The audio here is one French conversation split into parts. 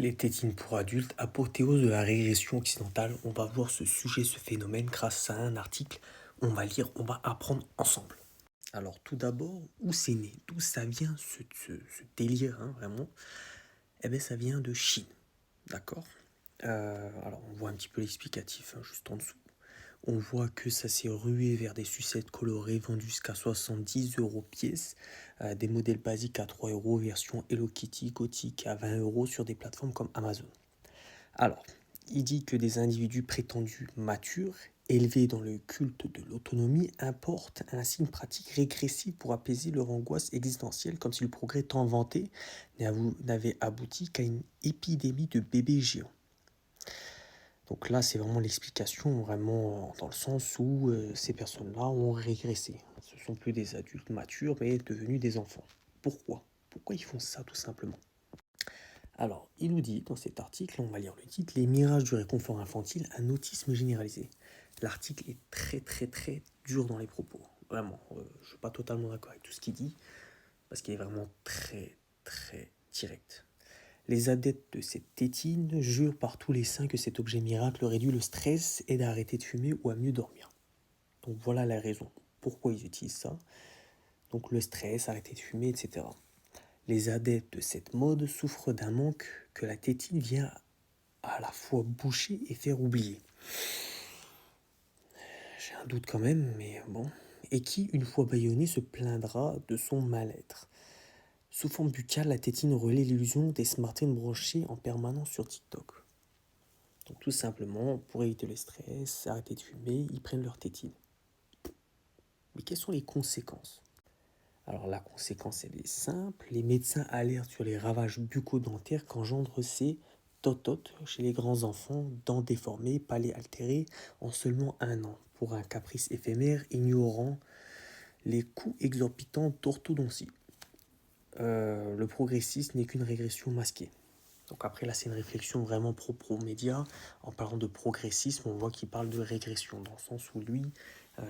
Les tétines pour adultes, apothéose de la régression occidentale. On va voir ce sujet, ce phénomène grâce à un article. On va lire, on va apprendre ensemble. Alors tout d'abord, où c'est né? D'où ça vient ce délire, hein, vraiment? Eh bien ça vient de Chine, d'accord. Alors on voit un petit peu l'explicatif, hein, juste en dessous. On voit que ça s'est rué vers des sucettes colorées vendues jusqu'à 70 € pièce, des modèles basiques à 3 €, version Hello Kitty gothique à 20 € sur des plateformes comme Amazon. Alors, il dit que des individus prétendus matures, élevés dans le culte de l'autonomie, importent ainsi une pratique régressive pour apaiser leur angoisse existentielle, comme si le progrès tant vanté n'avait abouti qu'à une épidémie de bébés géants. Donc là, c'est vraiment l'explication, vraiment dans le sens où ces personnes-là ont régressé. Ce ne sont plus des adultes matures, mais devenus des enfants. Pourquoi? Pourquoi ils font ça, tout simplement? Alors, il nous dit dans cet article, on va lire le titre, Les mirages du réconfort infantile, un autisme généralisé. L'article est très dur dans les propos. Vraiment, je ne suis pas totalement d'accord avec tout ce qu'il dit, parce qu'il est vraiment très direct. Les adeptes de cette tétine jurent par tous les saints que cet objet miracle réduit le stress, aide à arrêter de fumer ou à mieux dormir. Donc voilà la raison. Pourquoi ils utilisent ça? Donc le stress, arrêter de fumer, etc. Les adeptes de cette mode souffrent d'un manque que la tétine vient à la fois boucher et faire oublier. J'ai un doute quand même, mais bon. Et qui, une fois bâillonné, se plaindra de son mal-être. Sous forme buccale, la tétine relaie l'illusion des smartphones branchés en permanence sur TikTok. Donc tout simplement, pour éviter le stress, arrêter de fumer, ils prennent leur tétine. Mais quelles sont les conséquences? Alors la conséquence, elle est simple. Les médecins alertent sur les ravages bucco-dentaires qu'engendrent ces tototes chez les grands enfants, dents déformées, palais altérés en seulement 1 an, pour un caprice éphémère ignorant les coûts exorbitants d'orthodontie. Le progressisme n'est qu'une régression masquée. Donc après là c'est une réflexion vraiment propre aux médias. En parlant de progressisme, on voit qu'il parle de régression, dans le sens où lui,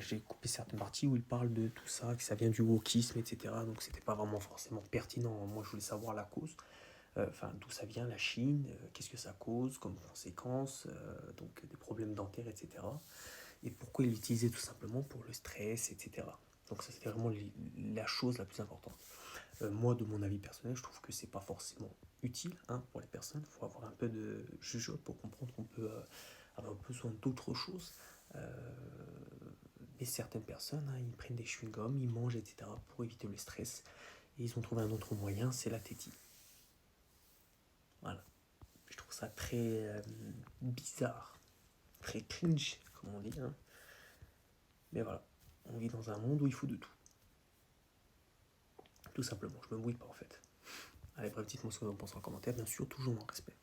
j'ai coupé certaines parties où il parle de tout ça, que ça vient du wokisme, etc. Donc c'était pas vraiment forcément pertinent. Moi je voulais savoir la cause, d'où ça vient la Chine, qu'est-ce que ça cause comme conséquence, donc des problèmes dentaires, etc. Et pourquoi il l'utilisait tout simplement pour le stress, etc. Donc ça c'était vraiment la chose la plus importante. Moi, de mon avis personnel, je trouve que c'est pas forcément utile, hein, pour les personnes. Il faut avoir un peu de jugeote pour comprendre qu'on peut avoir besoin d'autre chose. Euh, mais certaines personnes, hein, ils prennent des chewing-gums, ils mangent, etc. pour éviter le stress. Et ils ont trouvé un autre moyen, c'est la tétine. Voilà. Je trouve ça très bizarre, très cringe, comme on dit, hein. Mais voilà, on vit dans un monde où il faut de tout. Tout simplement, je me mouille pas en fait. Allez, bref, dites-moi ce que vous en pensez en commentaire, bien sûr, toujours dans le respect.